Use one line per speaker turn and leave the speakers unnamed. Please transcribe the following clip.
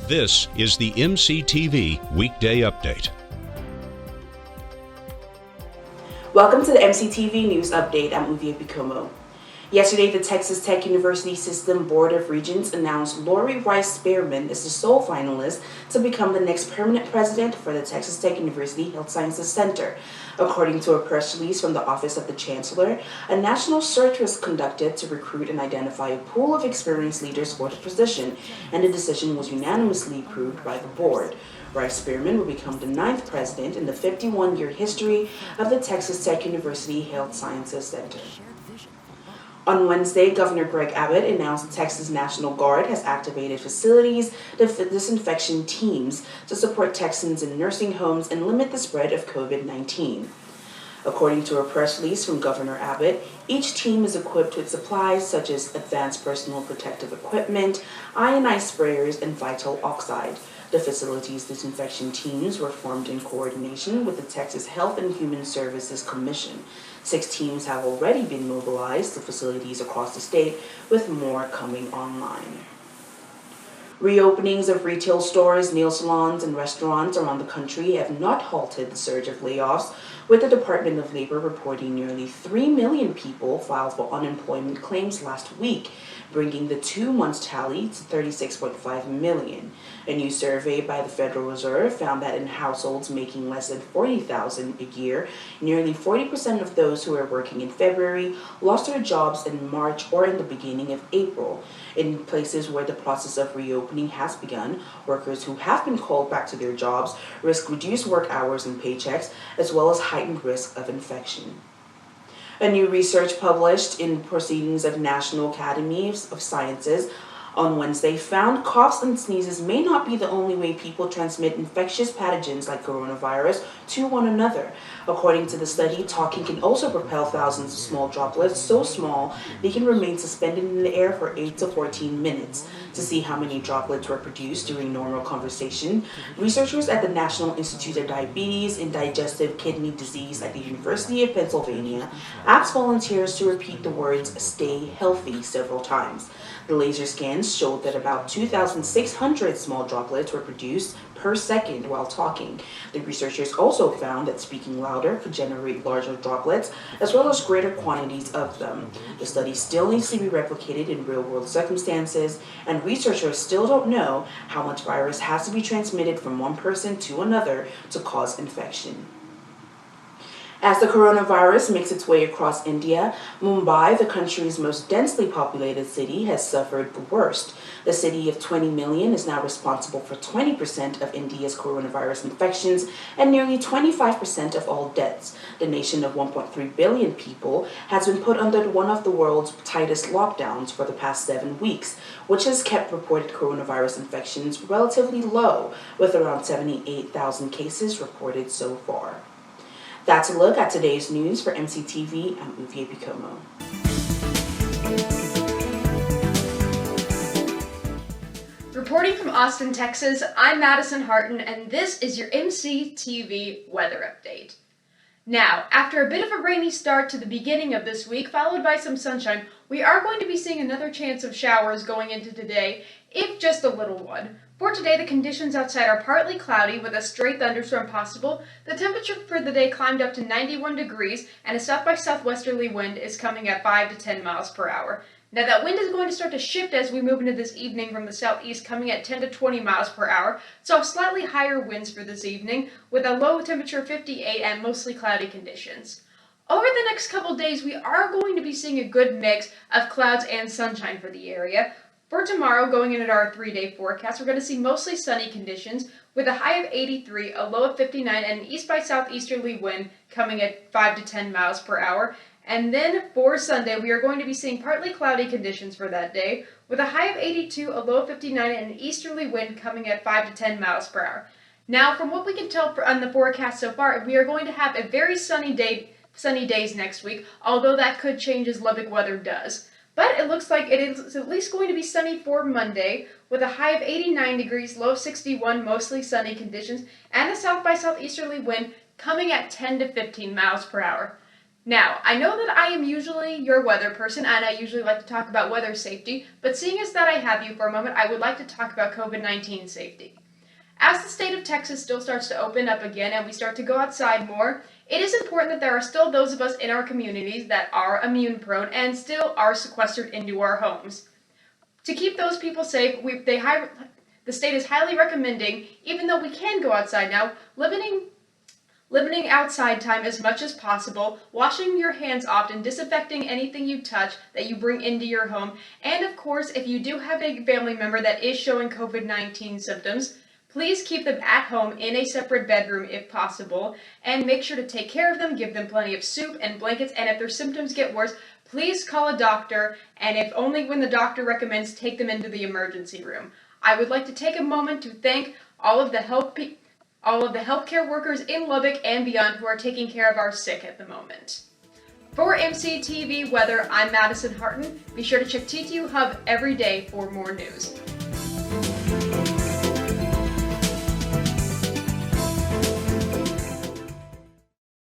This is the MCTV Weekday Update.
Welcome to the MCTV News Update. I'm Uvie Bikomo. Yesterday, the Texas Tech University System Board of Regents announced Lori Rice Spearman is the sole finalist to become the next permanent president for the Texas Tech University Health Sciences Center. According to a press release from the Office of the Chancellor, a national search was conducted to recruit and identify a pool of experienced leaders for the position, and the decision was unanimously approved by the board. Rice Spearman will become the 9th president in the 51-year history of the Texas Tech University Health Sciences Center. On Wednesday, Governor Greg Abbott announced the Texas National Guard has activated facilities, disinfection teams to support Texans in nursing homes and limit the spread of COVID-19. According to a press release from Governor Abbott, each team is equipped with supplies such as advanced personal protective equipment, ionized sprayers, and vital oxide. The facilities disinfection teams were formed in coordination with the Texas Health and Human Services Commission. 6 teams have already been mobilized to facilities across the state, with more coming online. Reopenings of retail stores, nail salons, and restaurants around the country have not halted the surge of layoffs, with the Department of Labor reporting nearly 3 million people filed for unemployment claims last week, bringing the 2 months tally to 36.5 million. A new survey by the Federal Reserve found that in households making less than $40,000 a year, nearly 40% of those who were working in February lost their jobs in March or in the beginning of April. In places where the process of reopening has begun, workers who have been called back to their jobs risk reduced work hours and paychecks, as well as heightened risk of infection. A new research published in Proceedings of National Academies of Sciences on Wednesday found coughs and sneezes may not be the only way people transmit infectious pathogens like coronavirus to one another. According to the study, talking can also propel thousands of small droplets so small they can remain suspended in the air for 8 to 14 minutes. To see how many droplets were produced during normal conversation, researchers at the National Institute of Diabetes and Digestive Kidney Disease at the University of Pennsylvania asked volunteers to repeat the words "stay healthy" several times. The laser scans showed that about 2,600 small droplets were produced per second while talking. The researchers also found that speaking louder could generate larger droplets, as well as greater quantities of them. The study still needs to be replicated in real-world circumstances, and researchers still don't know how much virus has to be transmitted from one person to another to cause infection. As the coronavirus makes its way across India, Mumbai, the country's most densely populated city, has suffered the worst. The city of 20 million is now responsible for 20% of India's coronavirus infections and nearly 25% of all deaths. The nation of 1.3 billion people has been put under one of the world's tightest lockdowns for the past 7 weeks, which has kept reported coronavirus infections relatively low, with around 78,000 cases reported so far. That's a look at today's news. For MCTV, I'm Uvie Bikomo.
Reporting from Austin, Texas, I'm Madison Hartin, and this is your MCTV weather update. Now, after a bit of a rainy start to the beginning of this week, followed by some sunshine, we are going to be seeing another chance of showers going into today, if just a little one. For today, the conditions outside are partly cloudy with a stray thunderstorm possible. The temperature for the day climbed up to 91 degrees, and a south by southwesterly wind is coming at 5 to 10 miles per hour. Now that wind is going to start to shift as we move into this evening from the southeast, coming at 10 to 20 miles per hour, so slightly higher winds for this evening, with a low temperature of 58 and mostly cloudy conditions. Over the next couple days, we are going to be seeing a good mix of clouds and sunshine for the area. For tomorrow, going into our 3-day forecast, we're going to see mostly sunny conditions with a high of 83, a low of 59, and an east by southeasterly wind coming at 5 to 10 miles per hour. And then for Sunday, we are going to be seeing partly cloudy conditions for that day with a high of 82, a low of 59, and an easterly wind coming at 5 to 10 miles per hour. Now, from what we can tell on the forecast so far, we are going to have a very sunny days next week, although that could change as Lubbock weather does. But it looks like it is at least going to be sunny for Monday, with a high of 89 degrees, low of 61, mostly sunny conditions, and a south by southeasterly wind coming at 10 to 15 miles per hour. Now, I know that I am usually your weather person and I usually like to talk about weather safety, but seeing as that I have you for a moment, I would like to talk about COVID-19 safety. As the state of Texas still starts to open up again and we start to go outside more, it is important that there are still those of us in our communities that are immune prone and still are sequestered into our homes. To keep those people safe, the state is highly recommending, even though we can go outside now, limiting outside time as much as possible, washing your hands often, disinfecting anything you touch that you bring into your home, and of course, if you do have a family member that is showing COVID-19 symptoms, please keep them at home in a separate bedroom if possible, and make sure to take care of them, give them plenty of soup and blankets, and if their symptoms get worse, please call a doctor, and if only when the doctor recommends, take them into the emergency room. I would like to take a moment to thank all of the healthcare workers in Lubbock and beyond who are taking care of our sick at the moment. For MCTV Weather, I'm Madison Hartin. Be sure to check TTU Hub every day for more news.